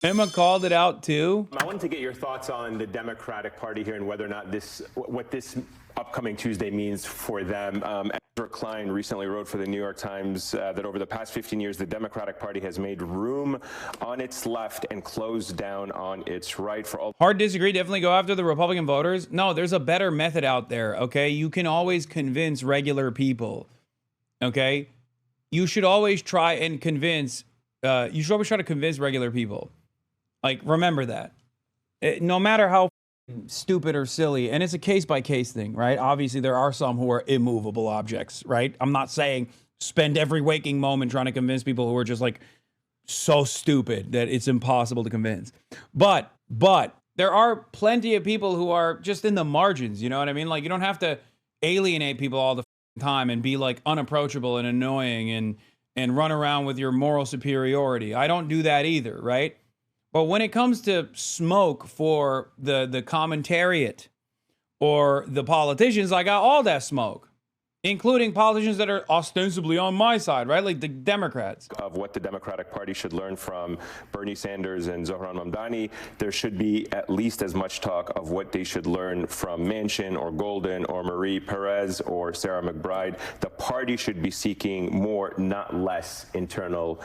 Emma called it out too. I wanted to get your thoughts on the Democratic Party here and whether or not what this upcoming Tuesday means for them. Ezra Klein recently wrote for the New York Times that over the past 15 years, the Democratic Party has made room on its left and closed down on its right. For all Hard disagree. Definitely go after the Republican voters. No, there's a better method out there. Okay, you can always convince regular people. Okay, you should always try and convince. You should always try to convince regular people. Like, remember that. No matter how stupid or silly, and it's a case-by-case thing, right? Obviously, there are some who are immovable objects, right? I'm not saying spend every waking moment trying to convince people who are just, like, so stupid that it's impossible to convince. But there are plenty of people who are just in the margins, you know what I mean? Like, you don't have to alienate people all the time and be, like, unapproachable and annoying and run around with your moral superiority. I don't do that either, right? But when it comes to smoke for the commentariat or the politicians, I got all that smoke, including politicians that are ostensibly on my side, right? Like the Democrats. Of what the Democratic Party should learn from Bernie Sanders and Zohran Mamdani, there should be at least as much talk of what they should learn from Manchin or Golden or Marie Perez or Sarah McBride. The party should be seeking more, not less, internal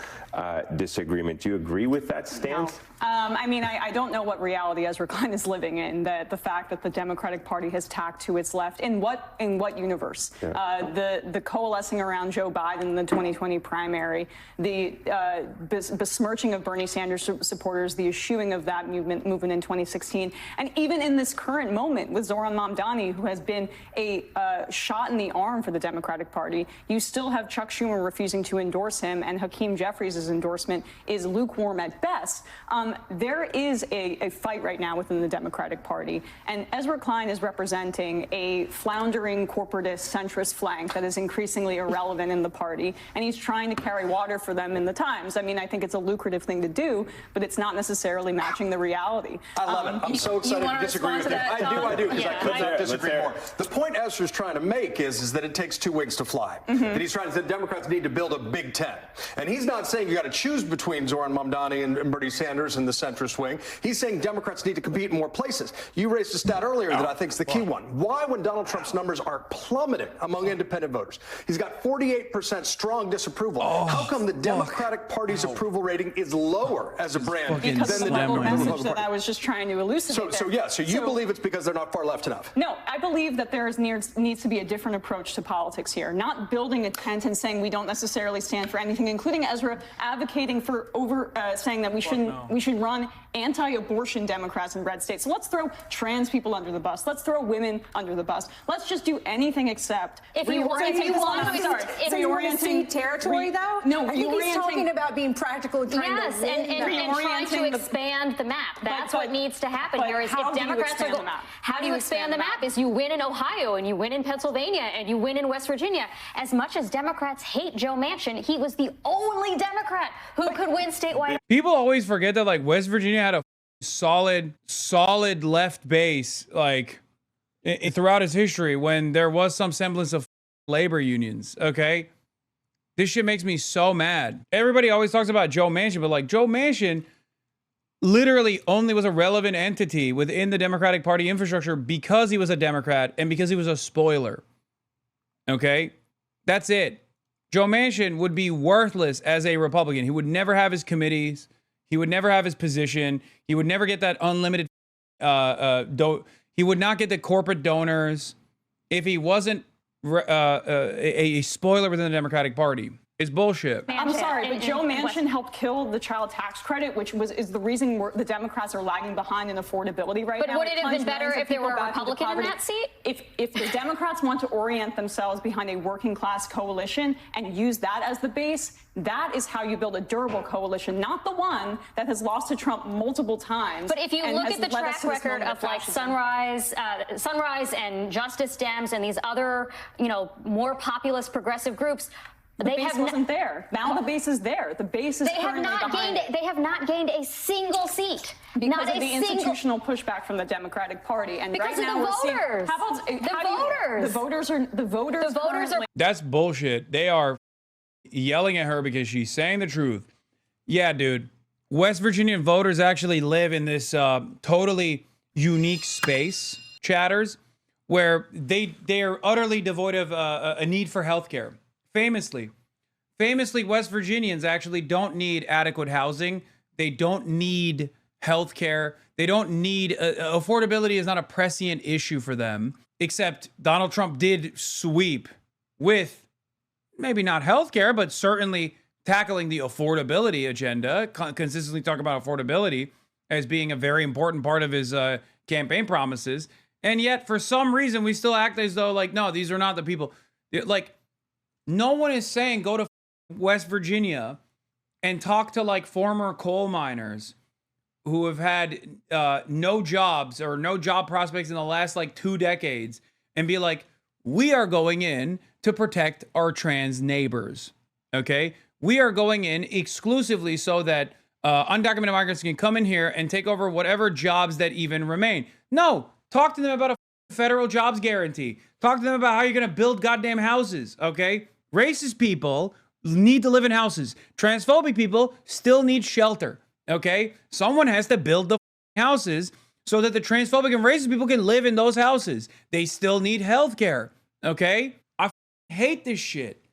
disagreement. Do you agree with that stance? No. I mean, I don't know what reality Ezra Klein is living in, that the fact that the Democratic Party has tacked to its left. In what universe? Yeah. The coalescing around Joe Biden in the 2020 primary, the besmirching of Bernie Sanders supporters, the eschewing of that movement in 2016, and even in this current moment with Zohran Mamdani, who has been a shot in the arm for the Democratic Party, you still have Chuck Schumer refusing to endorse him, and Hakeem Jeffries' endorsement is lukewarm at best. There is a fight right now within the Democratic Party, and Ezra Klein is representing a floundering corporatist centrist flank that is increasingly irrelevant in the party, and he's trying to carry water for them in the Times. I mean, I think it's a lucrative thing to do, but it's not necessarily matching the reality. I love it. I'm so excited to disagree with you. I do, because I could not disagree more. The point Ezra's trying to make is that it takes two wings to fly. That he's trying to say Democrats need to build a Big Ten. And he's not saying you got to choose between Zohran Mamdani and Bernie Sanders and the centrist wing. He's saying Democrats need to compete in more places. You raised a stat earlier that I think is the key one. Why, when Donald Trump's numbers are plummeting among independent voters, he's got 48% strong disapproval. How come the Democratic Party's approval rating is lower as a brand than the Democratic Party? That I was just trying to elucidate. So you believe it's because they're not far left enough? No, I believe that there needs to be a different approach to politics here. Not building a tent and saying we don't necessarily stand for anything, including Ezra advocating for saying that we should run anti-abortion Democrats in red states. So let's throw trans people under the bus. Let's throw women under the bus. Let's just do anything except reorienting territory, though. No, I think he's talking about being practical and trying and trying to expand the map. That's what needs to happen here. Is if Democrats are going, how do you expand the map? Is you win in Ohio and you win in Pennsylvania and you win in West Virginia. As much as Democrats hate Joe Manchin, he was the only Democrat who could win statewide. People always forget that, like, West Virginia had a solid left base, like, throughout its history when there was some semblance of labor unions. Okay, this shit makes me so mad. Everybody always talks about Joe Manchin, but, like, Joe Manchin literally only was a relevant entity within the Democratic Party infrastructure because he was a Democrat and because he was a spoiler. Okay, that's it. Joe Manchin would be worthless as a Republican. He would never have his committees. He would never have his position. He would never get that unlimited. He would not get the corporate donors if he wasn't a spoiler within the Democratic Party. It's bullshit. I'm sorry, but Joe Manchin helped kill the child tax credit, which is the reason the Democrats are lagging behind in affordability right now. But would it have been better if there were a Republican in that seat? If the Democrats want to orient themselves behind a working class coalition and use that as the base, that is how you build a durable coalition, not the one that has lost to Trump multiple times. But if you look at the track record of, like, Sunrise and Justice Dems and these other, more populist progressive groups, the base wasn't there. Now the base is there. The base is currently behind it. They have not gained a single seat. Because of the institutional pushback from the Democratic Party. And because right now of the voters. The voters are. That's bullshit. They are yelling at her because she's saying the truth. Yeah, dude. West Virginian voters actually live in this totally unique space, chatters, where they are utterly devoid of a need for healthcare. Famously, West Virginians actually don't need adequate housing. They don't need healthcare. They don't need affordability is not a prescient issue for them. Except Donald Trump did sweep with maybe not healthcare, but certainly tackling the affordability agenda. Consistently talk about affordability as being a very important part of his campaign promises. And yet, for some reason, we still act as though, like, no, these are not the people. Like, no one is saying go to West Virginia and talk to, like, former coal miners who have had no jobs or no job prospects in the last, like, 2 decades and be like, we are going in to protect our trans neighbors, okay? We are going in exclusively so that undocumented migrants can come in here and take over whatever jobs that even remain. No. Talk to them about a federal jobs guarantee. Talk to them about how you're going to build goddamn houses, okay? Racist people need to live in houses. Transphobic people still need shelter, okay? Someone has to build the houses so that the transphobic and racist people can live in those houses. They still need health care, okay? I hate this shit.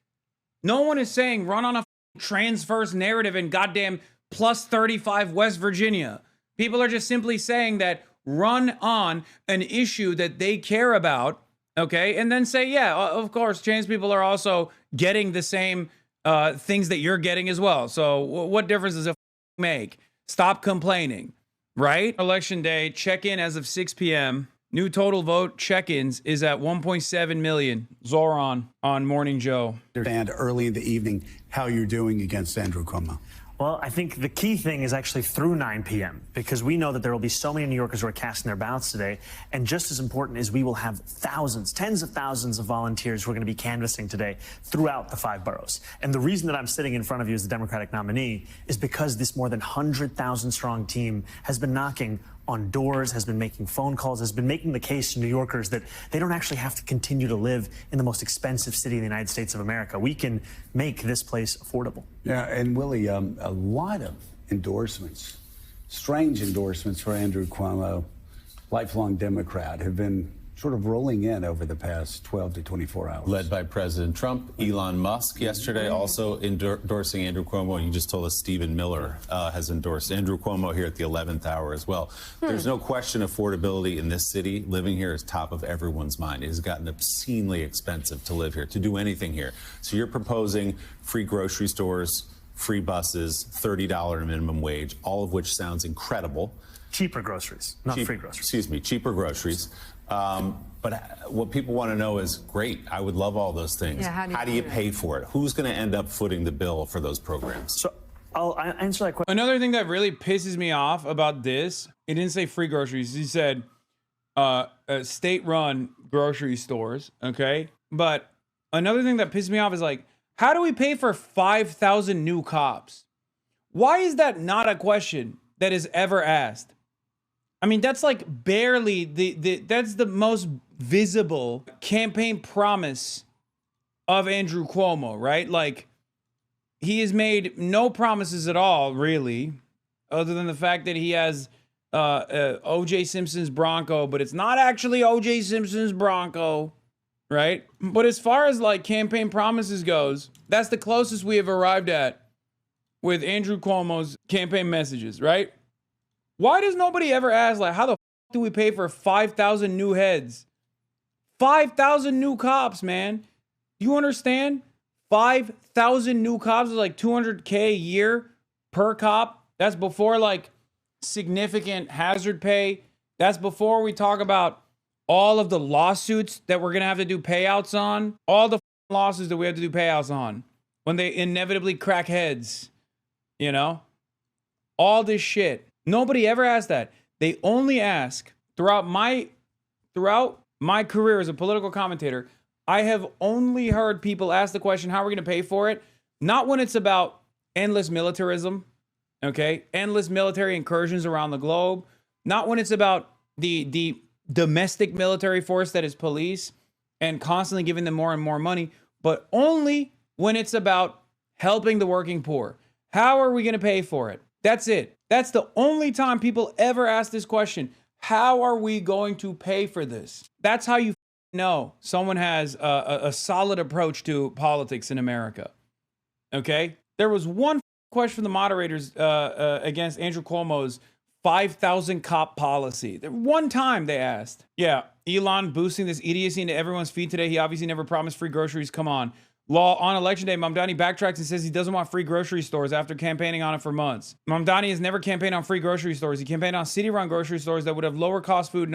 No one is saying run on a trans first narrative in goddamn plus 35 West Virginia. People are just simply saying that run on an issue that they care about, okay? And then say, yeah, of course, trans people are also getting the same things that you're getting as well. So what difference does it make? Stop complaining, right? Election day, check-in as of 6 p.m. New total vote check-ins is at 1.7 million. Zoran on Morning Joe. And early in the evening, how you're doing against Andrew Cuomo. Well, I think the key thing is actually through 9 p.m. because we know that there will be so many New Yorkers who are casting their ballots today. And just as important is we will have thousands, tens of thousands of volunteers who are going to be canvassing today throughout the 5 boroughs. And the reason that I'm sitting in front of you as the Democratic nominee is because this more than 100,000 strong team has been knocking on doors, has been making phone calls, has been making the case to New Yorkers that they don't actually have to continue to live in the most expensive city in the United States of America. We can make this place affordable. Yeah, and Willie, a lot of endorsements, strange endorsements for Andrew Cuomo, lifelong Democrat, have been sort of rolling in over the past 12 to 24 hours. Led by President Trump, Elon Musk yesterday also endorsing Andrew Cuomo. And you just told us Stephen Miller has endorsed Andrew Cuomo here at the 11th hour as well. There's no question affordability in this city. Living here is top of everyone's mind. It has gotten obscenely expensive to live here, to do anything here. So you're proposing free grocery stores, free buses, $30 minimum wage, all of which sounds incredible. Cheaper groceries, not free groceries. Excuse me, cheaper groceries. But what people want to know is, great, I would love all those things. Yeah, how do you pay for it? Who's going to end up footing the bill for those programs? So I'll answer that question. Another thing that really pisses me off about this, it didn't say free groceries. He said state-run grocery stores, okay? But another thing that pisses me off is, like, how do we pay for 5,000 new cops? Why is that not a question that is ever asked? I mean, that's like barely that's the most visible campaign promise of Andrew Cuomo, right? Like, he has made no promises at all, really, other than the fact that he has O.J. Simpson's Bronco, but it's not actually O.J. Simpson's Bronco, right? But as far as, like, campaign promises goes, that's the closest we have arrived at with Andrew Cuomo's campaign messages, right? Why does nobody ever ask, like, how the f do we pay for 5,000 new heads? 5,000 new cops, man. You understand? 5,000 new cops is like $200K a year per cop. That's before, like, significant hazard pay. That's before we talk about all of the lawsuits that we're going to have to do payouts on. All the lawsuits that we have to do payouts on when they inevitably crack heads, you know? All this shit. Nobody ever asked that. They only ask throughout my career as a political commentator, I have only heard people ask the question, how are we going to pay for it? Not when it's about endless militarism, okay? Endless military incursions around the globe. Not when it's about the domestic military force that is police and constantly giving them more and more money, but only when it's about helping the working poor. How are we going to pay for it? That's it. That's the only time people ever ask this question. How are we going to pay for this? That's how you know someone has a solid approach to politics in America. Okay? There was one question from the moderators against Andrew Cuomo's 5,000 cop policy. One time they asked. Yeah, Elon boosting this idiocy into everyone's feed today. He obviously never promised free groceries. Come on. Law on election day, Mamdani backtracks and says he doesn't want free grocery stores after campaigning on it for months. Mamdani has never campaigned on free grocery stores. He campaigned on city-run grocery stores that would have lower cost food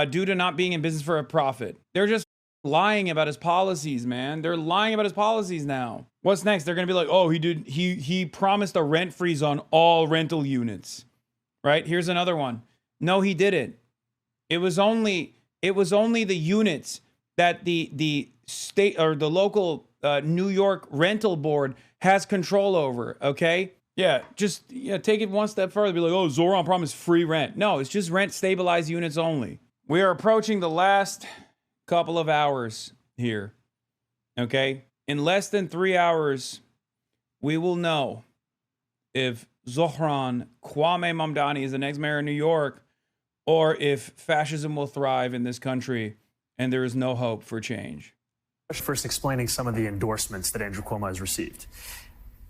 due to not being in business for a profit. They're just lying about his policies, man. They're lying about his policies now. What's next? They're going to be like, oh, he promised a rent freeze on all rental units. Right? Here's another one. No, he didn't. It was only the units that the state or the local New York rental board has control over. Okay. Yeah. Just take it one step further. Be like, oh, Zoran promised free rent. No, it's just rent stabilized units only. We are approaching the last couple of hours here. Okay. In less than 3 hours, we will know if Zohran Kwame Mamdani is the next mayor of New York, or if fascism will thrive in this country and there is no hope for change. First, explaining some of the endorsements that Andrew Cuomo has received.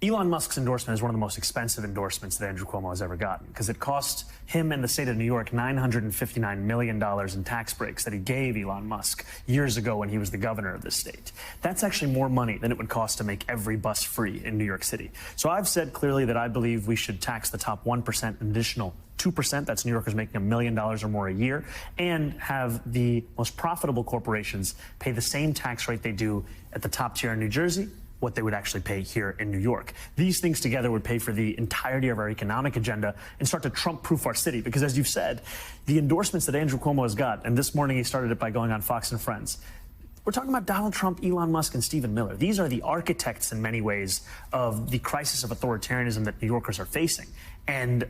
Elon Musk's endorsement is one of the most expensive endorsements that Andrew Cuomo has ever gotten, because it cost him and the state of New York $959 million in tax breaks that he gave Elon Musk years ago when he was the governor of the state. That's actually more money than it would cost to make every bus free in New York City. So I've said clearly that I believe we should tax the top 1% an additional 2%, that's New Yorkers making $1 million or more a year, and have the most profitable corporations pay the same tax rate they do at the top tier in New Jersey, what they would actually pay here in New York. These things together would pay for the entirety of our economic agenda and start to Trump-proof our city. Because as you've said, the endorsements that Andrew Cuomo has got, and this morning he started it by going on Fox and Friends, we're talking about Donald Trump, Elon Musk, and Stephen Miller. These are the architects in many ways of the crisis of authoritarianism that New Yorkers are facing. And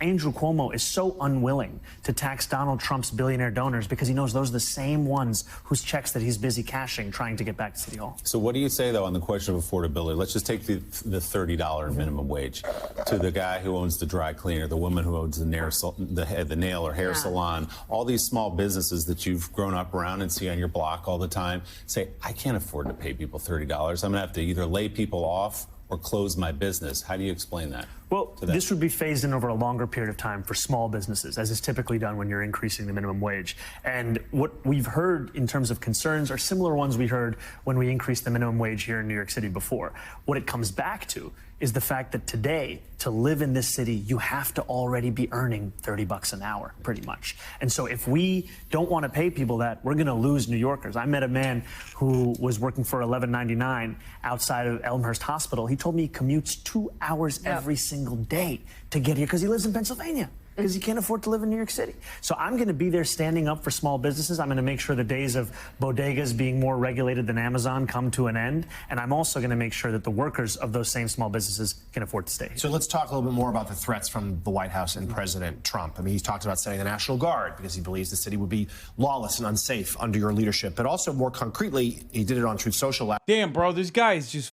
Andrew Cuomo is so unwilling to tax Donald Trump's billionaire donors because he knows those are the same ones whose checks that he's busy cashing trying to get back to City Hall. So what do you say, though, on the question of affordability? Let's just take the $30 minimum wage to the guy who owns the dry cleaner, the woman who owns the nail or hair salon, all these small businesses that you've grown up around and see on your block all the time. Say, I can't afford to pay people $30. I'm going to have to either lay people off or close my business. How do you explain that? Well, this would be phased in over a longer period of time for small businesses, as is typically done when you're increasing the minimum wage. And what we've heard in terms of concerns are similar ones we heard when we increased the minimum wage here in New York City before. What it comes back to is the fact that today, to live in this city, you have to already be earning $30 an hour, pretty much. And so if we don't want to pay people that, we're going to lose New Yorkers. I met a man who was working for $11.99 outside of Elmhurst Hospital. He told me he commutes 2 hours every single day to get here because he lives in Pennsylvania, because he can't afford to live in New York City. So I'm going to be there standing up for small businesses. I'm going to make sure the days of bodegas being more regulated than Amazon come to an end. And I'm also going to make sure that the workers of those same small businesses can afford to stay here. So let's talk a little bit more about the threats from the White House and President Trump. I mean, he's talked about setting the National Guard because he believes the city would be lawless and unsafe under your leadership. But also more concretely, he did it on Truth Social. Damn, bro, this guy's just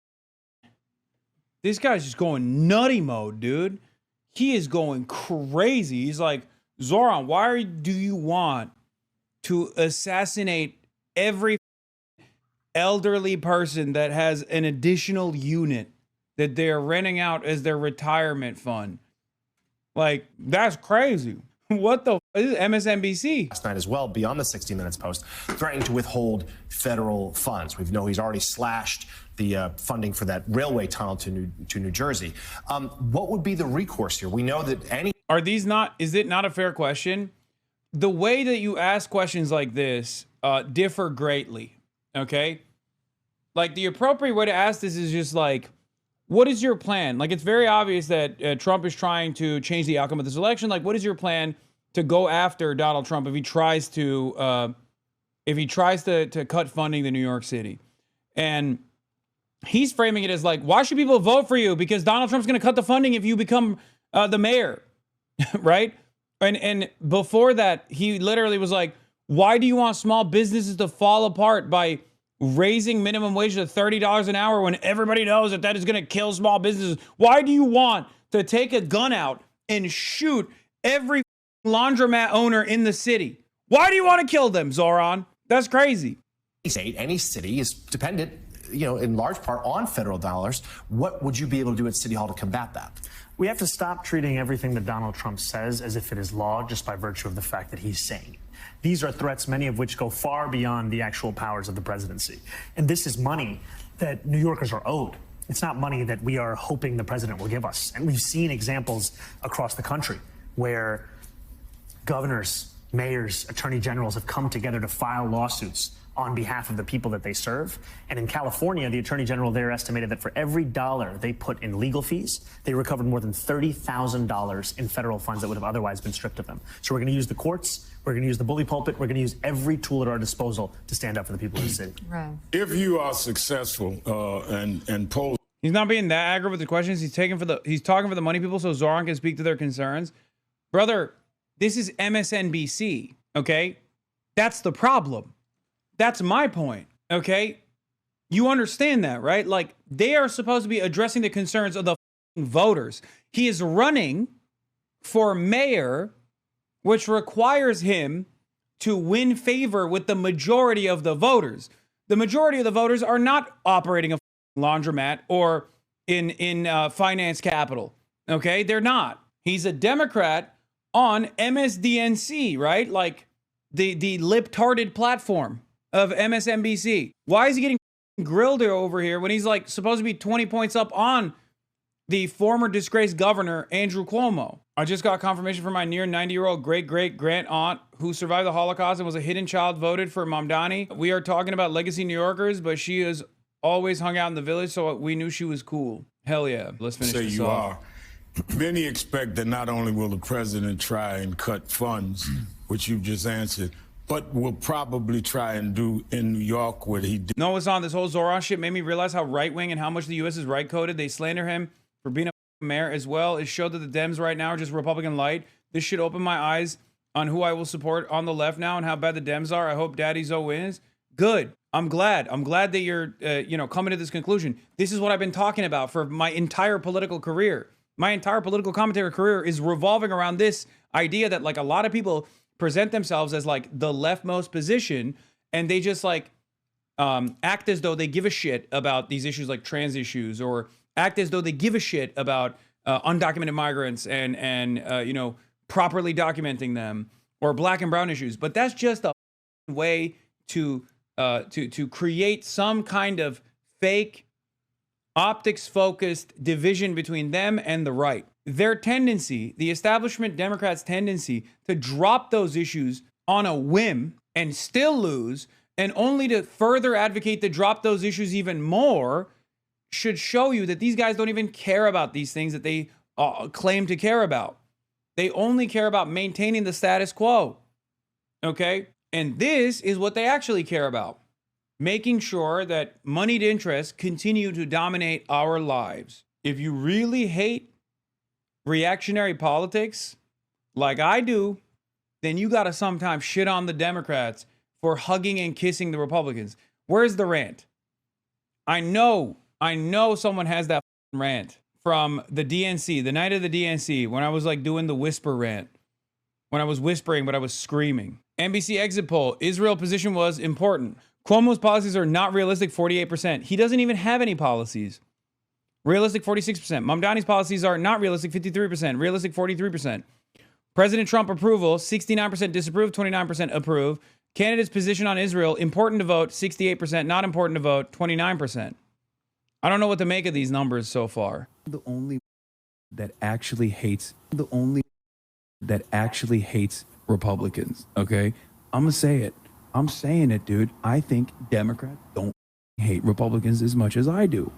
going nutty mode, dude. He is going crazy. He's like, Zoran, why do you want to assassinate every elderly person that has an additional unit that they're renting out as their retirement fund? Like, that's crazy. What the this is MSNBC. Last night as well, beyond the 60 Minutes post, threatening to withhold federal funds. We know he's already slashed the funding for that railway tunnel to New Jersey. What would be the recourse here? We know that is it not a fair question? The way that you ask questions like this differ greatly, okay? Like, the appropriate way to ask this is just like, what is your plan? Like, it's very obvious that Trump is trying to change the outcome of this election. Like, what is your plan to go after Donald Trump if he tries to cut funding to New York City? And he's framing it as like, why should people vote for you? Because Donald Trump's going to cut the funding if you become the mayor, right? And before that, he literally was like, why do you want small businesses to fall apart by raising minimum wage to $30 an hour when everybody knows that is going to kill small businesses? Why do you want to take a gun out and shoot every laundromat owner in the city. Why do you want to kill them, Zoran? That's crazy. Any city is dependent, in large part on federal dollars. What would you be able to do at City Hall to combat that? We have to stop treating everything that Donald Trump says as if it is law just by virtue of the fact that he's saying it. These are threats, many of which go far beyond the actual powers of the presidency. And this is money that New Yorkers are owed. It's not money that we are hoping the president will give us. And we've seen examples across the country where governors, mayors, attorney generals have come together to file lawsuits on behalf of the people that they serve. And in California, the attorney general there estimated that for every dollar they put in legal fees, they recovered more than $30,000 in federal funds that would have otherwise been stripped of them. So we're going to use the courts, we're going to use the bully pulpit, we're going to use every tool at our disposal to stand up for the people of the city. Right. If you are successful and poll. He's not being that aggravated with the questions. He's talking for the money people so Zoran can speak to their concerns. Brother, this is MSNBC, okay? That's the problem. That's my point, okay? You understand that, right? Like, they are supposed to be addressing the concerns of the voters. He is running for mayor, which requires him to win favor with the majority of the voters. The majority of the voters are not operating a laundromat or in finance capital, okay? They're not. He's a Democrat on MSDNC, right? Like the lip-tarded platform of MSNBC. Why is he getting grilled over here when he's like supposed to be 20 points up on the former disgraced governor, Andrew Cuomo? I just got confirmation from my near 90-year-old great-great-grand aunt who survived the Holocaust and was a hidden child voted for Mamdani. We are talking about legacy New Yorkers, but she has always hung out in the village, so we knew she was cool. Hell yeah. Let's finish this you off. are. Many expect that not only will the president try and cut funds, which you've just answered, but will probably try and do in New York what he did. No, it's on. This whole Zoran shit made me realize how right-wing and how much the U.S. is right-coded. They slander him for being a mayor as well. It showed that the Dems right now are just Republican light. This should open my eyes on who I will support on the left now and how bad the Dems are. I hope Daddy Zoe wins. Good. I'm glad. I'm glad that you're, coming to this conclusion. This is what I've been talking about for my entire political career. My entire political commentator career is revolving around this idea that, like, a lot of people present themselves as like the leftmost position, and they just like act as though they give a shit about these issues like trans issues, or act as though they give a shit about undocumented migrants and properly documenting them, or black and brown issues. But that's just a way to create some kind of fake optics-focused division between them and the right. Their tendency, the establishment Democrats' tendency to drop those issues on a whim and still lose, and only to further advocate to drop those issues even more, should show you that these guys don't even care about these things that they claim to care about. They only care about maintaining the status quo, okay? And this is what they actually care about. Making sure that moneyed interests continue to dominate our lives. If you really hate reactionary politics, like I do, then you gotta sometimes shit on the Democrats for hugging and kissing the Republicans. Where's the rant? I know someone has that rant from the DNC, the night of the DNC, when I was like doing the whisper rant, when I was whispering, but I was screaming. NBC exit poll, Israel position was important. Cuomo's policies are not realistic, 48%. He doesn't even have any policies. Realistic, 46%. Mamdani's policies are not realistic, 53%. Realistic, 43%. President Trump approval, 69% disapprove, 29% approve. Candidate's position on Israel, important to vote, 68%. Not important to vote, 29%. I don't know what to make of these numbers so far. The only that actually hates Republicans, okay? I'm gonna say it. I'm saying it, dude. I think Democrats don't hate Republicans as much as I do,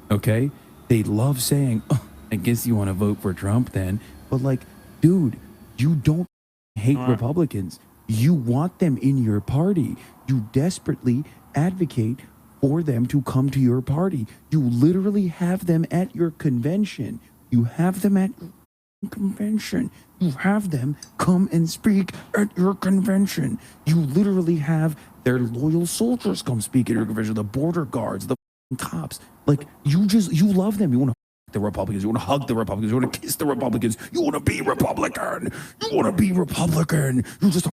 okay? They love saying, oh, I guess you want to vote for Trump then. But like, dude, you don't hate Republicans. You want them in your party. You desperately advocate for them to come to your party. You literally have them at your convention. You have them at your convention. You have them come and speak at your convention. You literally have their loyal soldiers come speak at your convention, the border guards, the cops. Like, you love them. You want to the Republicans. You want to hug the Republicans. You want to kiss the Republicans. You want to be Republican. You want to be Republican. You're just a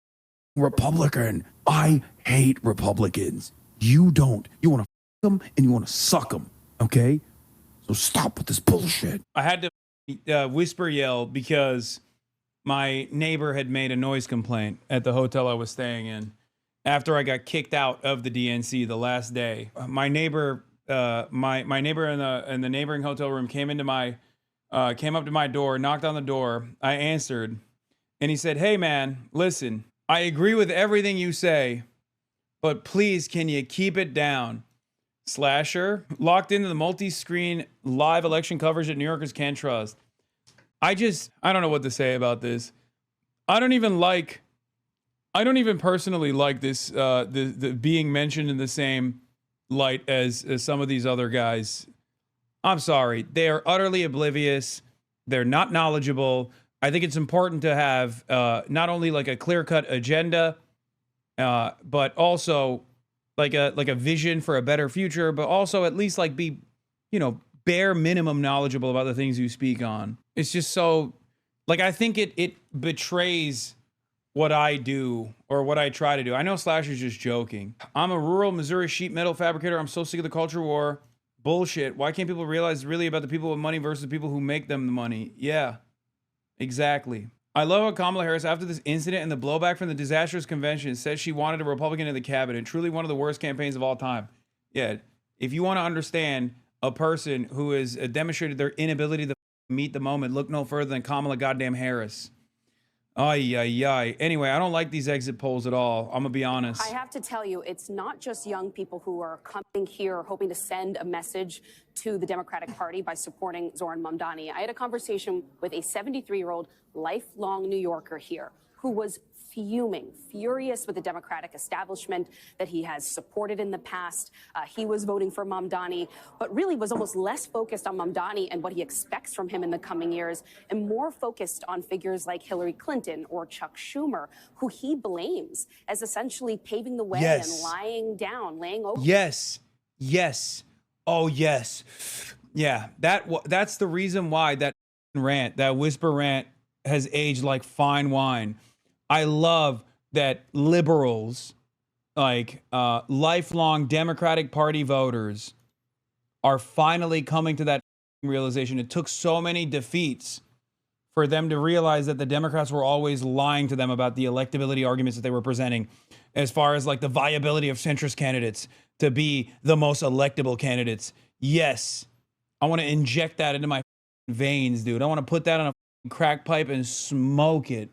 Republican. I hate Republicans. You don't. You want to fuck them and you want to suck them. Okay? So stop with this bullshit. I had to whisper yell because my neighbor had made a noise complaint at the hotel I was staying in after I got kicked out of the DNC the last day. My neighbor, my neighbor in the neighboring hotel room came up to my door, knocked on the door. I answered, and he said, "Hey man, listen, I agree with everything you say, but please, can you keep it down? Slasher, locked into the multi-screen live election coverage that New Yorkers can't trust." I don't know what to say about this. I don't even personally like this, the being mentioned in the same light as some of these other guys. I'm sorry. They are utterly oblivious. They're not knowledgeable. I think it's important to have not only like a clear-cut agenda, but also like a vision for a better future, but also at least like be, bare minimum knowledgeable about the things you speak on. It's just so, like, I think it betrays what I do or what I try to do. I know Slasher's just joking. I'm a rural Missouri sheet metal fabricator. I'm so sick of the culture war. Bullshit. Why can't people realize it's really about the people with money versus the people who make them the money? Yeah, exactly. I love how Kamala Harris, after this incident and the blowback from the disastrous convention, says she wanted a Republican in the cabinet. Truly one of the worst campaigns of all time. Yeah, if you want to understand a person who has demonstrated their inability to meet the moment, look no further than Kamala goddamn Harris. Ay, ay, ay. Anyway, I don't like these exit polls at all. I'm going to be honest. I have to tell you, it's not just young people who are coming here hoping to send a message to the Democratic Party by supporting Zohran Mamdani. I had a conversation with a 73-year-old lifelong New Yorker here who was furious with the Democratic establishment that he has supported in the past. He was voting for Mamdani, but really was almost less focused on Mamdani and what he expects from him in the coming years, and more focused on figures like Hillary Clinton or Chuck Schumer, who he blames as essentially paving the way and laying over. Yes. Oh, yes. Yeah, that's the reason why that rant, that whisper rant, has aged like fine wine. I love that liberals, like lifelong Democratic Party voters, are finally coming to that realization. It took so many defeats for them to realize that the Democrats were always lying to them about the electability arguments that they were presenting, as far as like the viability of centrist candidates to be the most electable candidates. Yes, I want to inject that into my veins, dude. I want to put that on a crack pipe and smoke it.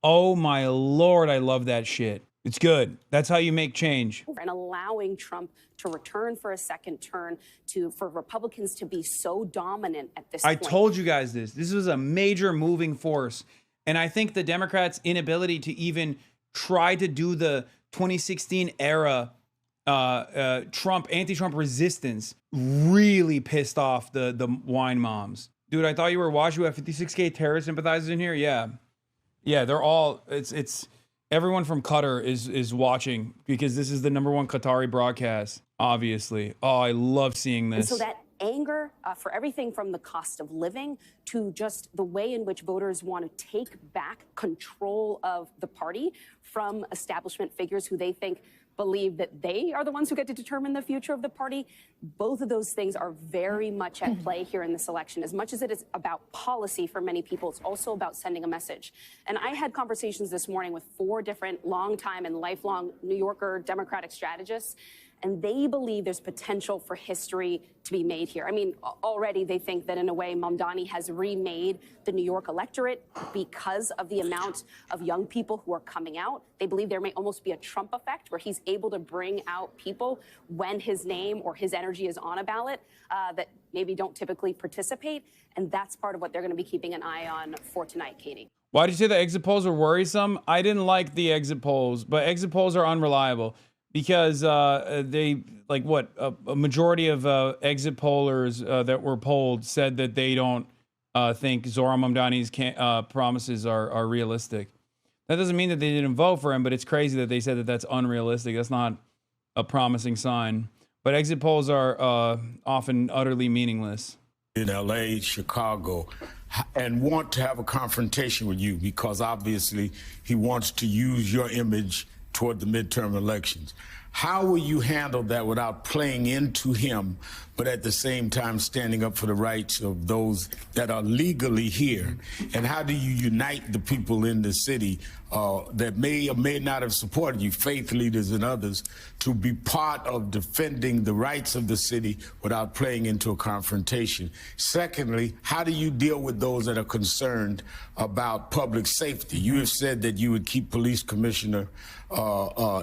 Oh my Lord, I love that shit. It's good. That's how you make change. And allowing Trump to return for a second term, for Republicans to be so dominant at this point. I told you guys this. This was a major moving force. And I think the Democrats' inability to even try to do the 2016 era anti-Trump resistance really pissed off the wine moms. Dude, I thought you were watching. We have 56K terrorist sympathizers in here. Yeah, they're all, it's everyone from Qatar is watching because this is the #1 Qatari broadcast, obviously. Oh, I love seeing this. And so that anger for everything from the cost of living to just the way in which voters want to take back control of the party from establishment figures who they think believe that they are the ones who get to determine the future of the party. Both of those things are very much at play here in this election. As much as it is about policy for many people, it's also about sending a message. And I had conversations this morning with 4 different longtime and lifelong New Yorker Democratic strategists, and they believe there's potential for history to be made here. I mean, already they think that in a way Mamdani has remade the New York electorate because of the amount of young people who are coming out. They believe there may almost be a Trump effect where he's able to bring out people when his name or his energy is on a ballot that maybe don't typically participate. And that's part of what they're going to be keeping an eye on for tonight, Katie. Why did you say the exit polls were worrisome? I didn't like the exit polls, but exit polls are unreliable. Because they, like what, a majority of exit pollers that were polled said that they don't think Zohran Mamdani's promises are realistic. That doesn't mean that they didn't vote for him, but it's crazy that they said that that's unrealistic. That's not a promising sign. But exit polls are often utterly meaningless. in LA, Chicago, and want to have a confrontation with you because obviously he wants to use your image toward the midterm elections. How will you handle that without playing into him, but at the same time standing up for the rights of those that are legally here? And how do you unite the people in the city that may or may not have supported you, faith leaders and others, to be part of defending the rights of the city without playing into a confrontation? Secondly, how do you deal with those that are concerned about public safety? You have said that you would keep police commissioner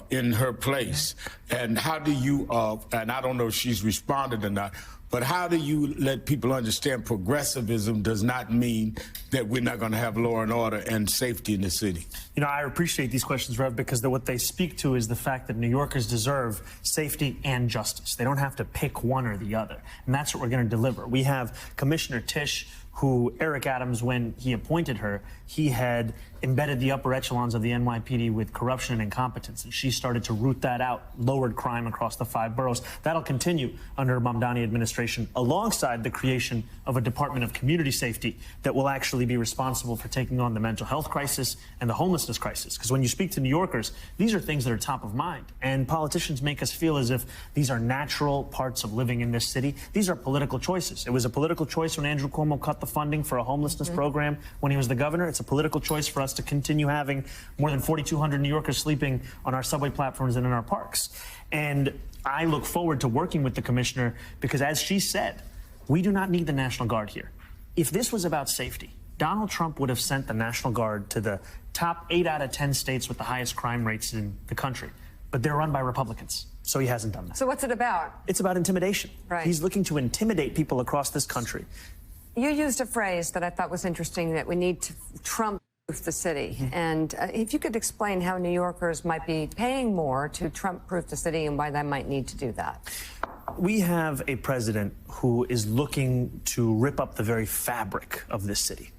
in her place. And how do you, and I don't know if she's responded or not, but how do you let people understand progressivism does not mean that we're not going to have law and order and safety in the city? You know, I appreciate these questions, Rev, because what they speak to is the fact that New Yorkers deserve safety and justice. They don't have to pick one or the other. And that's what we're going to deliver. We have Commissioner Tisch, who Eric Adams, when he appointed her, he had embedded the upper echelons of the NYPD with corruption and incompetence. And she started to root that out, lowered crime across the 5 boroughs. That'll continue under Mamdani administration, alongside the creation of a Department of Community Safety that will actually be responsible for taking on the mental health crisis and the homelessness crisis. Because when you speak to New Yorkers, these are things that are top of mind. And politicians make us feel as if these are natural parts of living in this city. These are political choices. It was a political choice when Andrew Cuomo cut the funding for a homelessness program when he was the governor. It's a political choice for us to continue having more than 4,200 New Yorkers sleeping on our subway platforms and in our parks. And I look forward to working with the commissioner because, as she said, we do not need the National Guard here. If this was about safety, Donald Trump would have sent the National Guard to the top 8 out of 10 states with the highest crime rates in the country. But they're run by Republicans. So he hasn't done that. So what's it about? It's about intimidation. Right. He's looking to intimidate people across this country. You used a phrase that I thought was interesting, that we need to Trump-proof the city. And if you could explain how New Yorkers might be paying more to Trump-proof the city and why they might need to do that. We have a president who is looking to rip up the very fabric of this city.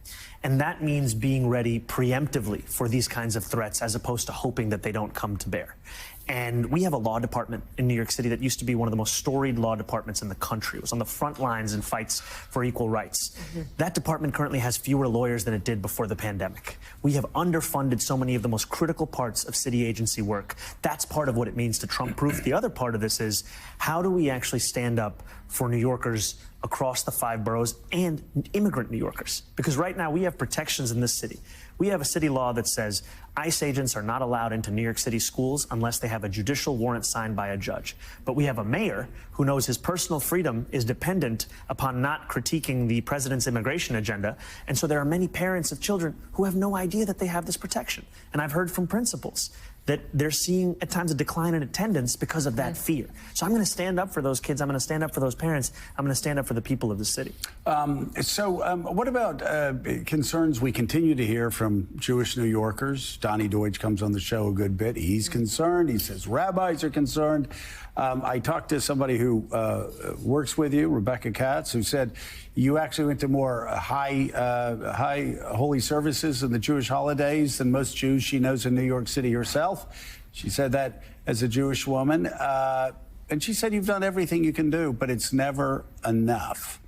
And that means being ready preemptively for these kinds of threats as opposed to hoping that they don't come to bear. And we have a law department in New York City that used to be one of the most storied law departments in the country. It was on the front lines in fights for equal rights. That department currently has fewer lawyers than it did before the pandemic. We have underfunded so many of the most critical parts of city agency work. That's part of what it means to Trump-proof. The other part of this is, how do we actually stand up for New Yorkers across the 5 boroughs and immigrant New Yorkers? Because right now we have protections in this city. We have a city law that says ICE agents are not allowed into New York City schools unless they have a judicial warrant signed by a judge. But we have a mayor who knows his personal freedom is dependent upon not critiquing the president's immigration agenda. And so there are many parents of children who have no idea that they have this protection. And I've heard from principals that they're seeing at times a decline in attendance because of that fear. So I'm going to stand up for those kids. I'm going to stand up for those parents. I'm going to stand up for the people of the city. What about concerns we continue to hear from Jewish New Yorkers? Donnie Deutsch comes on the show a good bit. He's concerned. He says rabbis are concerned. I talked to somebody who works with you, Rebecca Katz, who said you actually went to more high holy services in the Jewish holidays than most Jews she knows in New York City herself. She said that as a Jewish woman. And she said you've done everything you can do, but it's never enough.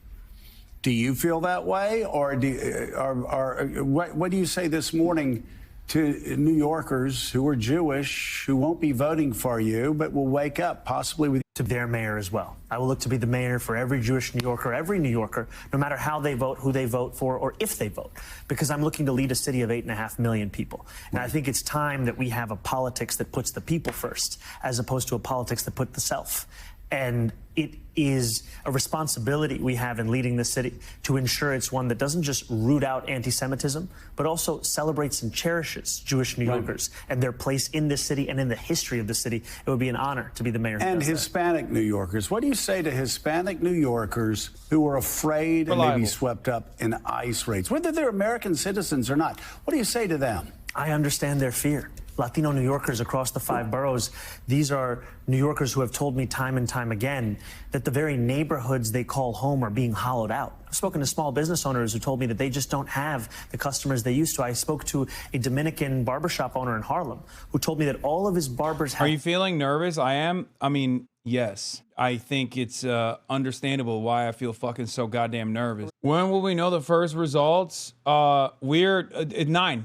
Do you feel that way? Or what do you say this morning to New Yorkers who are Jewish, who won't be voting for you, but will wake up possibly with... To their mayor as well. I will look to be the mayor for every Jewish New Yorker, every New Yorker, no matter how they vote, who they vote for, or if they vote, because I'm looking to lead a city of 8.5 million people. And I think it's time that we have a politics that puts the people first, as opposed to a politics that put the self. And it is a responsibility we have in leading this city to ensure it's one that doesn't just root out anti-Semitism, but also celebrates and cherishes Jewish New Yorkers and their place in this city and in the history of the city. It would be an honor to be the mayor. And Hispanic New Yorkers. What do you say to Hispanic New Yorkers who are afraid and may be swept up in ICE raids, whether they're American citizens or not? What do you say to them? I understand their fear. Latino New Yorkers across the 5 boroughs, these are New Yorkers who have told me time and time again that the very neighborhoods they call home are being hollowed out. I've spoken to small business owners who told me that they just don't have the customers they used to. I spoke to a Dominican barbershop owner in Harlem who told me that all of his barbers have... Are you feeling nervous? I am. I mean, Yes, I think it's understandable why I feel fucking so goddamn nervous. When will we know the first results? We're at 9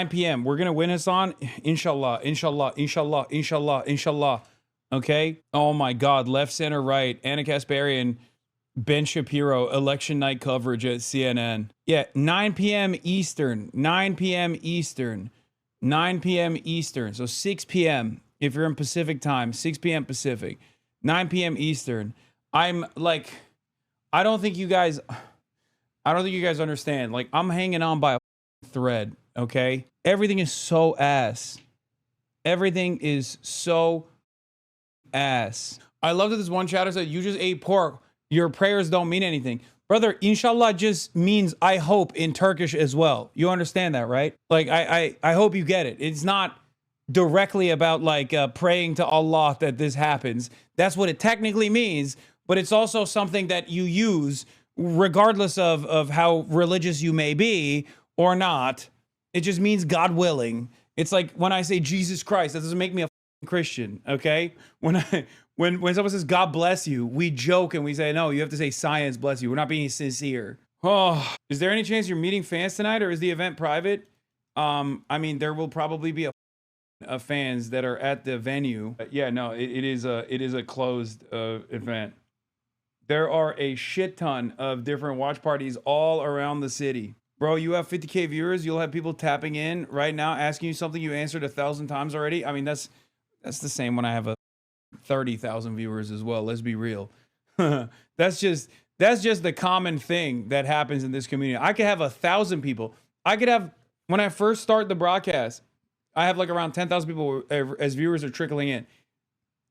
p.m. We're gonna win Hasan. Inshallah, inshallah, inshallah, inshallah, inshallah. Okay. Oh my God. Left, center, right. Anna Kasparian, Ben Shapiro, election night coverage at CNN. Yeah, 9 p.m. Eastern. 9 p.m. Eastern. 9 p.m. Eastern. So 6 p.m. if you're in Pacific time. 6 p.m. Pacific. 9 p.m. Eastern. I'm like, I don't think you guys understand. Like, I'm hanging on by a thread. Okay. Everything is so ass. Everything is so ass. I love that this one chatter said, you just ate pork. Your prayers don't mean anything. Brother, inshallah just means I hope in Turkish as well. You understand that, right? Like, I hope you get it. It's not directly about like praying to Allah that this happens. That's what it technically means, but it's also something that you use regardless of how religious you may be or not. It just means God willing. It's like when I say Jesus Christ, that doesn't make me a Christian, okay? When someone says God bless you, we joke and we say, no, you have to say science bless you. We're not being sincere. Oh, is there any chance you're meeting fans tonight, or is the event private? I mean, there will probably be a fans that are at the venue. Yeah, no, it is a closed event. There are a shit ton of different watch parties all around the city. Bro, you have 50K viewers. You'll have people tapping in right now, asking you something you answered 1,000 times already. I mean, that's the same when I have 30,000 viewers as well. Let's be real. That's just the common thing that happens in this community. I could have 1,000 people. I could have, when I first start the broadcast, I have like around 10,000 people as viewers are trickling in.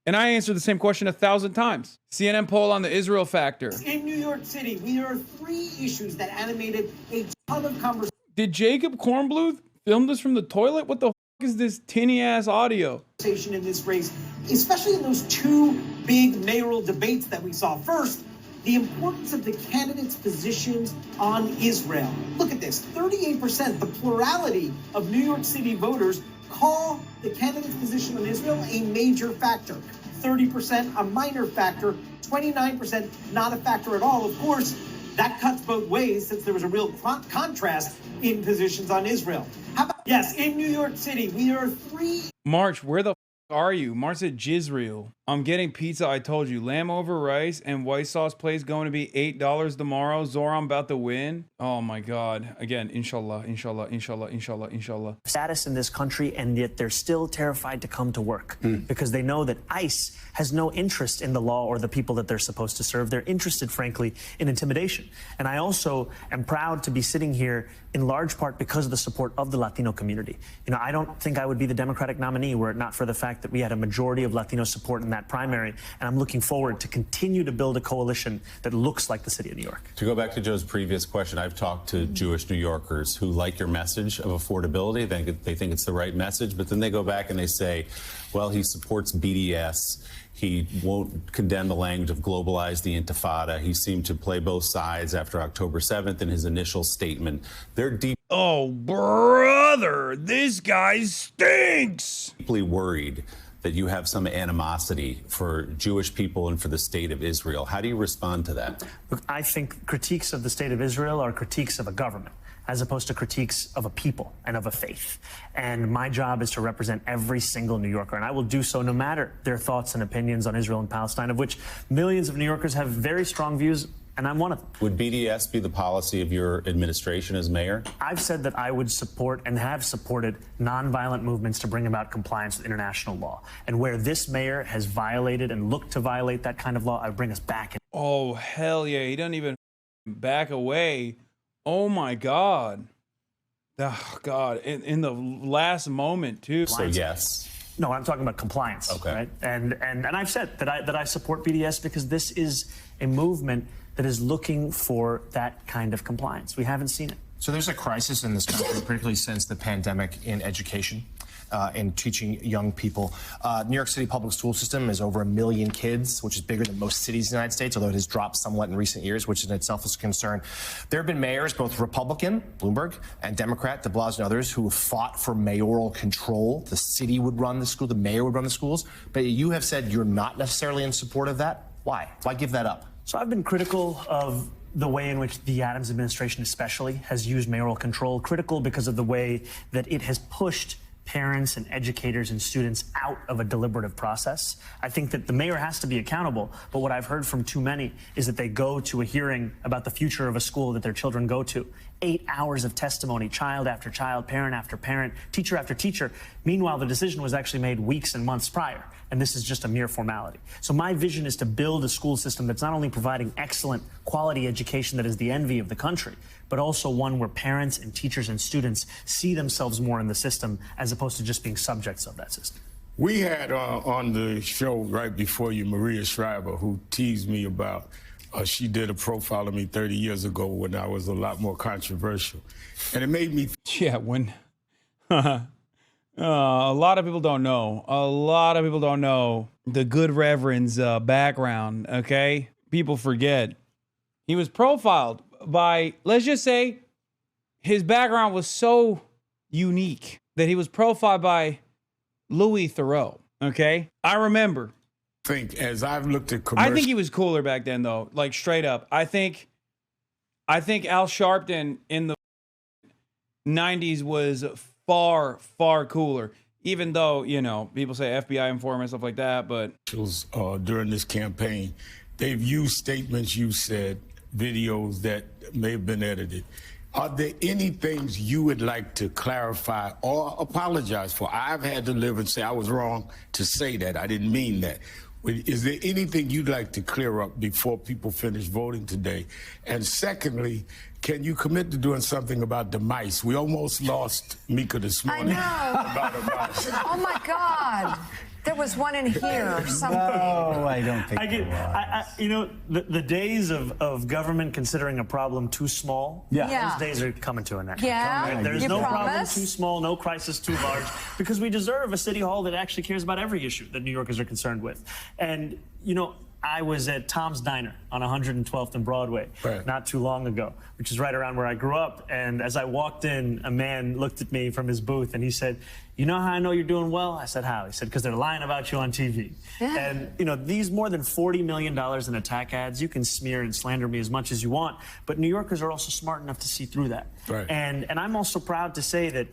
And I answered the same question 1,000 times. CNN poll on the Israel factor. In New York City, there are 3 issues that animated a ton of conversation. Did Jacob Kornbluth film this from the toilet? What the f is this tinny ass audio? In this race, especially in those 2 big mayoral debates that we saw. First, the importance of the candidates' positions on Israel. Look at this, 38%, the plurality of New York City voters call the candidate's position on Israel a major factor. 30% a minor factor, 29% not a factor at all. Of course, that cuts both ways since there was a real contrast in positions on Israel. How about, yes, in New York City, we are 3. March, where the f are you? March said Jizreel. I'm getting pizza, I told you. Lamb over rice and white sauce place going to be $8 tomorrow. Zora, I'm about to win. Oh my God. Again, inshallah, inshallah, inshallah, inshallah, inshallah. Status in this country, and yet they're still terrified to come to work because they know that ICE has no interest in the law or the people that they're supposed to serve. They're interested, frankly, in intimidation. And I also am proud to be sitting here in large part because of the support of the Latino community. You know, I don't think I would be the Democratic nominee were it not for the fact that we had a majority of Latino support in that primary, and I'm looking forward to continue to build a coalition that looks like the city of New York. To go back to Joe's previous question, I've talked to Jewish New Yorkers who like your message of affordability. They think it's the right message, but then they go back and they say, well, he supports BDS. He won't condemn the language of globalize the intifada. He seemed to play both sides after October 7th in his initial statement. They're Oh, brother, this guy stinks. Deeply worried that you have some animosity for Jewish people and for the state of Israel. How do you respond to that? Look, I think critiques of the state of Israel are critiques of a government, as opposed to critiques of a people and of a faith. And my job is to represent every single New Yorker, and I will do so no matter their thoughts and opinions on Israel and Palestine, of which millions of New Yorkers have very strong views, and I'm one of them. Would BDS be the policy of your administration as mayor? I've said that I would support and have supported nonviolent movements to bring about compliance with international law. And where this mayor has violated and looked to violate that kind of law, I would bring us back. Oh, hell yeah. He doesn't even back away. Oh my God. Oh God. In the last moment too. So yes. No, I'm talking about compliance. Okay. Right? And I've said that I support BDS because this is a movement that is looking for that kind of compliance. We haven't seen it. So there's a crisis in this country, particularly since the pandemic, in education. in teaching young people. New York City public school system is over 1 million kids, which is bigger than most cities in the United States, although it has dropped somewhat in recent years, which in itself is a concern. There have been mayors, both Republican, Bloomberg, and Democrat, de Blasio and others, who have fought for mayoral control. The city would run the school, the mayor would run the schools. But you have said you're not necessarily in support of that. Why? Why give that up? So I've been critical of the way in which the Adams administration especially has used mayoral control, critical because of the way that it has pushed parents and educators and students out of a deliberative process. I think that the mayor has to be accountable, but what I've heard from too many is that they go to a hearing about the future of a school that their children go to. 8 hours of testimony, child after child, parent after parent, teacher after teacher. Meanwhile, the decision was actually made weeks and months prior, and this is just a mere formality. So my vision is to build a school system that's not only providing excellent quality education that is the envy of the country, but also one where parents and teachers and students see themselves more in the system as opposed to just being subjects of that system. We had on the show right before you, Maria Shriver, who teased me about she did a profile of me 30 years ago when I was a lot more controversial. And it made me... Yeah, when... a lot of people don't know. A lot of people don't know the good Reverend's background, okay? People forget. He was profiled by, let's just say, his background was so unique that he was profiled by Louis Theroux, okay? I remember. As I've looked at I think he was cooler back then, though. Like, straight up. I think Al Sharpton in the 90s was far, far cooler. Even though, you know, people say FBI informant, stuff like that, but... during this campaign, they've used statements you said, videos that may have been edited. Are there any things you would like to clarify or apologize for? I've had to live and say I was wrong to say that. I didn't mean that. Is there anything you'd like to clear up before people finish voting today? And secondly, can you commit to doing something about the mice? We almost lost Mika this morning. I know. About a mouse. Oh, my God. There was one in here or something. No, I don't think you know, the days of government considering a problem too small, those days are coming to an end. Yeah, There's no problem too small, no crisis too large, because we deserve a city hall that actually cares about every issue that New Yorkers are concerned with. And, you know, I was at Tom's Diner on 112th and Broadway not too long ago, which is right around where I grew up. And as I walked in, a man looked at me from his booth and he said, "You know how I know you're doing well?" I said, "How?" He said, "Because they're lying about you on TV." Yeah. And, you know, these more than $40 million in attack ads, you can smear and slander me as much as you want, but New Yorkers are also smart enough to see through that. And I'm also proud to say that,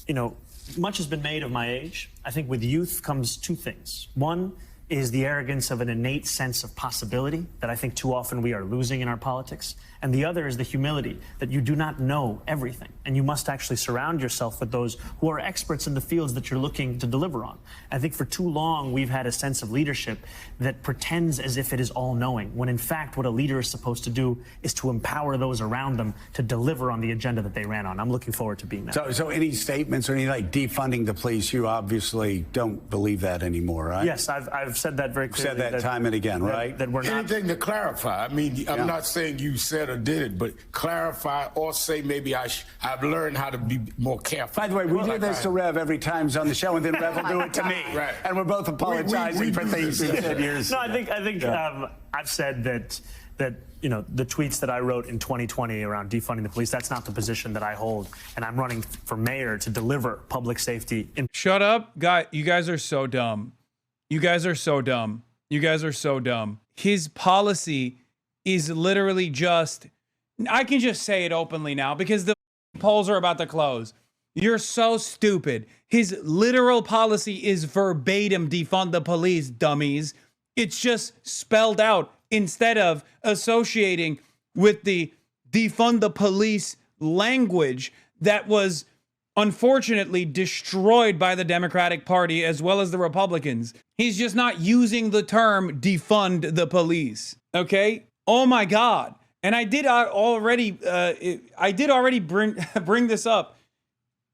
you know, much has been made of my age. I think with youth comes two things. One is the arrogance of an innate sense of possibility that I think too often we are losing in our politics. And the other is the humility that you do not know everything. And you must actually surround yourself with those who are experts in the fields that you're looking to deliver on. I think for too long, we've had a sense of leadership that pretends as if it is all-knowing, when in fact, what a leader is supposed to do is to empower those around them to deliver on the agenda that they ran on. I'm looking forward to being that. So any statements or any like defunding the police, you obviously don't believe that anymore, right? Yes, I've said that very clearly. Said that time and again, right? That we're not... Anything to clarify. I mean, I'm not saying you said or did it, but clarify or say maybe I've learned how to be more careful. By the way, we do this to Rev every time he's on the show, and then Rev will do it to me. Right. And we're both apologizing for things we said years ago. No, I think I've said that you know, the tweets that I wrote in 2020 around defunding the police, that's not the position that I hold, and I'm running for mayor to deliver public safety. Shut up, guy! You guys are so dumb. You guys are so dumb. You guys are so dumb. His policy is literally just, I can just say it openly now because the polls are about to close. You're so stupid. His literal policy is verbatim defund the police, dummies. It's just spelled out instead of associating with the defund the police language that was unfortunately destroyed by the Democratic Party as well as the Republicans. He's just not using the term defund the police. Okay? Oh my God. And I did already bring this up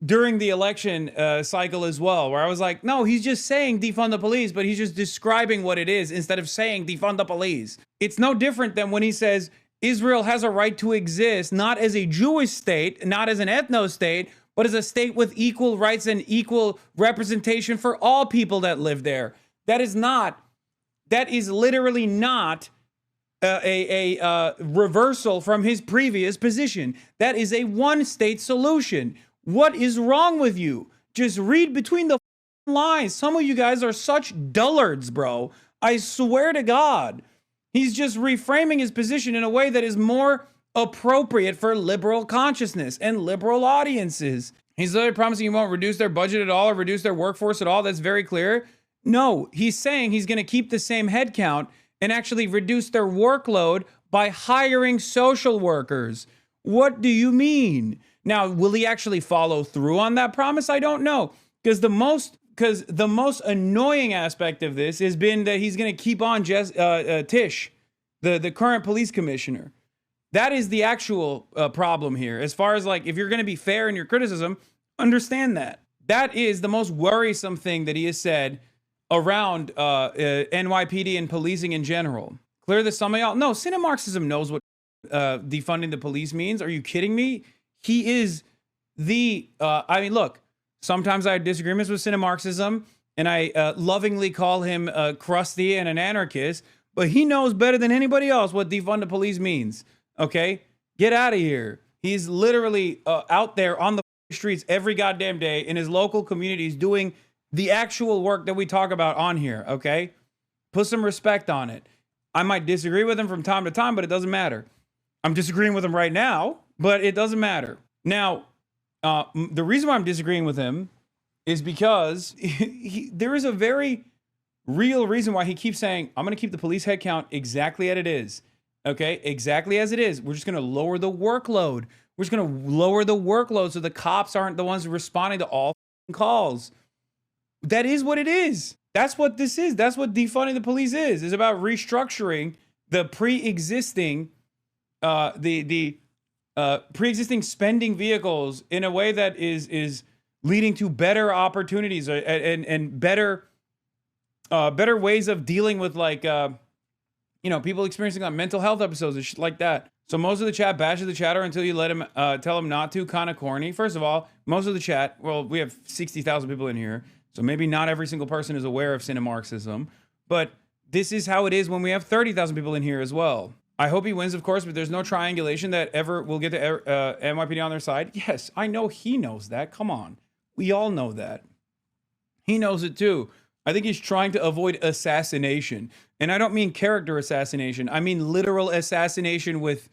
during the election cycle as well, where I was like, no, he's just saying defund the police, but he's just describing what it is instead of saying defund the police. It's no different than when he says Israel has a right to exist, not as a Jewish state, not as an ethno state, but as a state with equal rights and equal representation for all people that live there. That is literally not a reversal from his previous position. That is a one-state solution. What is wrong with you? Just read between the lines. Some of you guys are such dullards, bro. I swear to God. He's just reframing his position in a way that is more appropriate for liberal consciousness and liberal audiences. He's literally promising he won't reduce their budget at all or reduce their workforce at all. That's very clear. No, he's saying he's going to keep the same headcount and actually reduce their workload by hiring social workers. What do you mean? Now, will he actually follow through on that promise? I don't know. Because the most annoying aspect of this has been that he's going to keep on Tish, the current police commissioner. That is the actual problem here. As far as like, if you're going to be fair in your criticism, understand that. That is the most worrisome thing that he has said around NYPD and policing in general. Clear that some of y'all, no, Marxism knows what defunding the police means. Are you kidding me? He is the, I mean, look, sometimes I have disagreements with Marxism, and I lovingly call him crusty and an anarchist, but he knows better than anybody else what defund the police means. Okay, get out of here. He's literally out there on the streets every goddamn day in his local communities doing the actual work that we talk about on here. Okay, put some respect on it. I might disagree with him from time to time, but it doesn't matter. I'm disagreeing with him right now, but it doesn't matter. Now, the reason why I'm disagreeing with him is because there is a very real reason why he keeps saying, I'm going to keep the police headcount exactly as it is. Okay, exactly as it is. We're just going to lower the workload. We're just going to lower the workload so the cops aren't the ones responding to all calls. That is what it is. That's what this is. That's what defunding the police is. It's about restructuring the pre-existing pre-existing spending vehicles in a way that is leading to better opportunities and better ways of dealing with like people experiencing like mental health episodes and shit like that. So most of the chat bashes the chatter until you let him tell him not to. Kind of corny. First of all, most of the chat, well, we have 60,000 people in here, so maybe not every single person is aware of Marxism, but this is how it is when we have 30,000 people in here as well. I hope he wins, of course, but there's no triangulation that ever will get the NYPD on their side. Yes, I know he knows that. Come on. We all know that. He knows it too. I think he's trying to avoid assassination. And I don't mean character assassination. I mean literal assassination with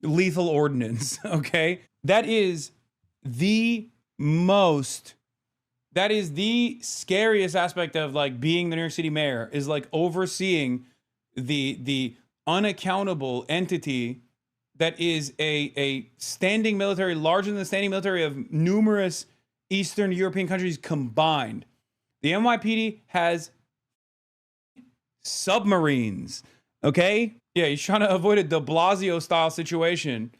lethal ordnance, okay? That is the scariest aspect of like being the New York City mayor, is like overseeing the unaccountable entity that is a standing military, larger than the standing military of numerous Eastern European countries combined. The NYPD has submarines, okay? Yeah, he's trying to avoid a de Blasio style situation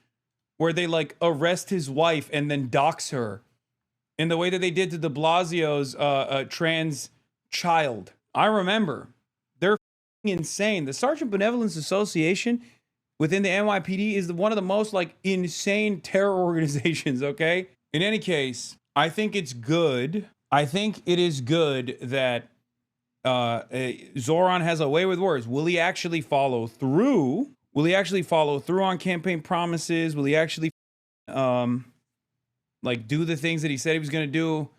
where they like arrest his wife and then dox her in the way that they did to de Blasio's trans child. I remember. They're insane. The Sergeant Benevolence Association within the NYPD is one of the most like insane terror organizations, okay? In any case, I think it's good. I think it is good that Zoran has a way with words. Will he actually follow through? Will he actually follow through on campaign promises? Will he actually like do the things that he said he was going to do?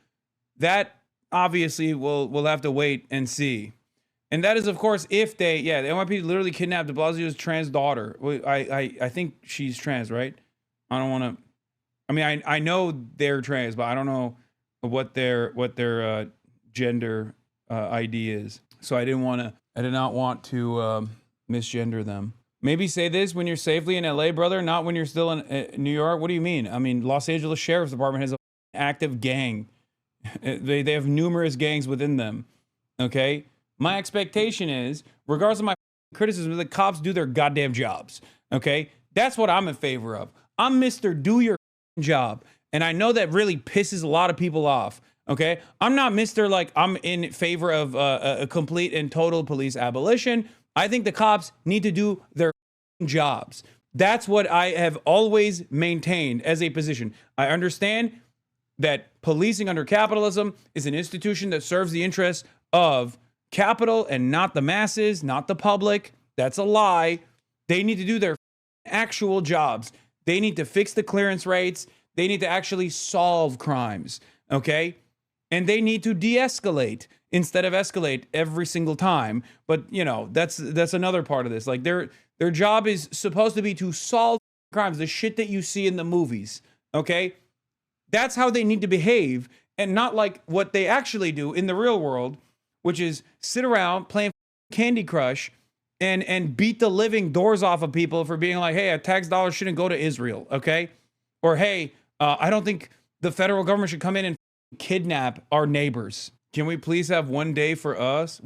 That obviously we'll have to wait and see. And that is, of course, if the NYPD literally kidnapped de Blasio's trans daughter. I think she's trans, right? I don't want to. I mean, I know they're trans, but I don't know what their gender ID is. So I did not want to misgender them. Maybe say this when you're safely in LA, brother, not when you're still in New York. What do you mean? I mean, Los Angeles Sheriff's Department has an active gang. They have numerous gangs within them. Okay. My expectation is, regardless of my criticism, the cops do their goddamn jobs. Okay. That's what I'm in favor of. I'm Mr. Do Your job. And I know that really pisses a lot of people off. Okay. I'm not Mr. like I'm in favor of a complete and total police abolition. I think the cops need to do their jobs. That's what I have always maintained as a position. I understand that policing under capitalism is an institution that serves the interests of capital and not the masses, not the public. That's a lie. They need to do their actual jobs. They need to fix the clearance rates. They need to actually solve crimes, okay? And they need to de-escalate instead of escalate every single time. But, you know, that's another part of this. Like, their job is supposed to be to solve crimes, the shit that you see in the movies, okay? That's how they need to behave, and not like what they actually do in the real world, which is sit around playing Candy Crush and beat the living doors off of people for being like, hey, a tax dollar shouldn't go to Israel, okay? Or, hey, I don't think the federal government should come in and kidnap our neighbors. Can we please have one day for us?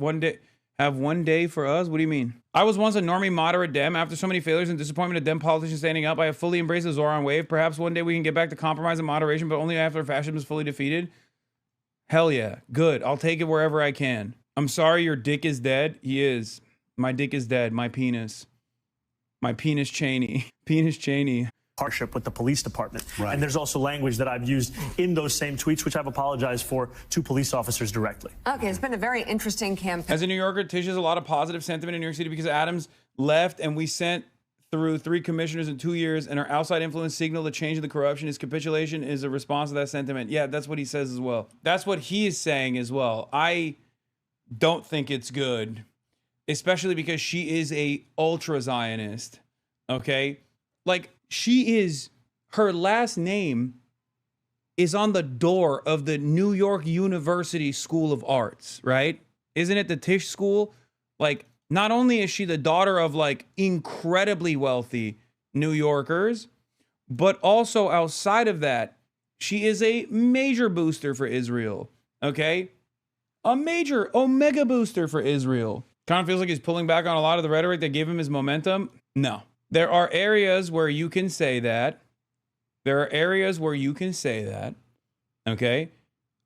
Have one day for us? What do you mean? I was once a normie moderate Dem. After so many failures and disappointment of Dem politicians standing up, I have fully embraced the Zoran wave. Perhaps one day we can get back to compromise and moderation, but only after fascism is fully defeated. Hell yeah. Good. I'll take it wherever I can. I'm sorry your dick is dead. He is. My dick is dead. My penis. My penis Cheney. Penis Cheney. Partnership with the police department. Right. And there's also language that I've used in those same tweets, which I've apologized for to police officers directly. Okay, it's been a very interesting campaign. As a New Yorker, Tish has a lot of positive sentiment in New York City because Adams left and we sent through 3 commissioners in 2 years, and our outside influence signaled the change of the corruption. His capitulation is a response to that sentiment. Yeah, that's what he says as well. That's what he is saying as well. I don't think it's good, especially because she is a ultra Zionist. Okay? Like, her last name is on the door of the New York University School of Arts, right? Isn't it the Tisch School? Like, not only is she the daughter of like incredibly wealthy New Yorkers, but also outside of that, she is a major booster for Israel, okay? A major omega booster for Israel. Kind of feels like he's pulling back on a lot of the rhetoric that gave him his momentum. No. There are areas where you can say that. There are areas where you can say that, okay?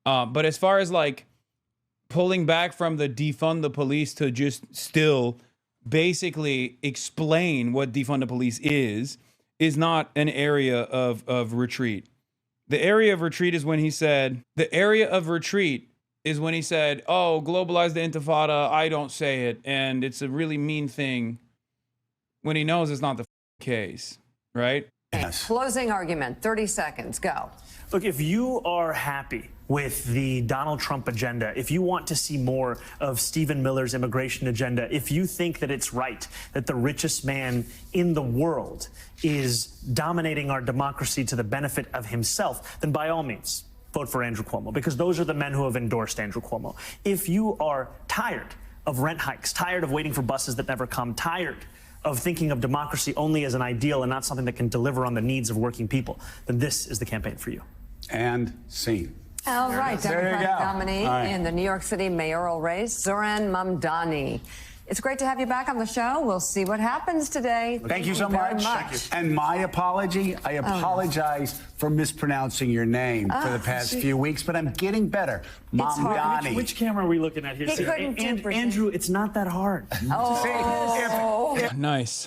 But as far as like pulling back from the defund the police to just still basically explain what defund the police is not an area of retreat. The area of retreat is when he said, oh, globalize the intifada, I don't say it, and it's a really mean thing, when he knows it's not the case, right? Yes. Closing argument, 30 seconds, go. Look, if you are happy with the Donald Trump agenda, if you want to see more of Stephen Miller's immigration agenda, if you think that it's right that the richest man in the world is dominating our democracy to the benefit of himself, then by all means, vote for Andrew Cuomo, because those are the men who have endorsed Andrew Cuomo. If you are tired of rent hikes, tired of waiting for buses that never come, tired of thinking of democracy only as an ideal and not something that can deliver on the needs of working people, then this is the campaign for you. And scene. All right, Democratic nominee in the New York City mayoral race, Zohran Mamdani. It's great to have you back on the show. We'll see what happens today. Thank you so much. Thank you. And my apology, I apologize for mispronouncing your name for the past few weeks, but I'm getting better. Mamdani. Which camera are we looking at here? Andrew, Andrew, it's not that hard. Oh. Nice.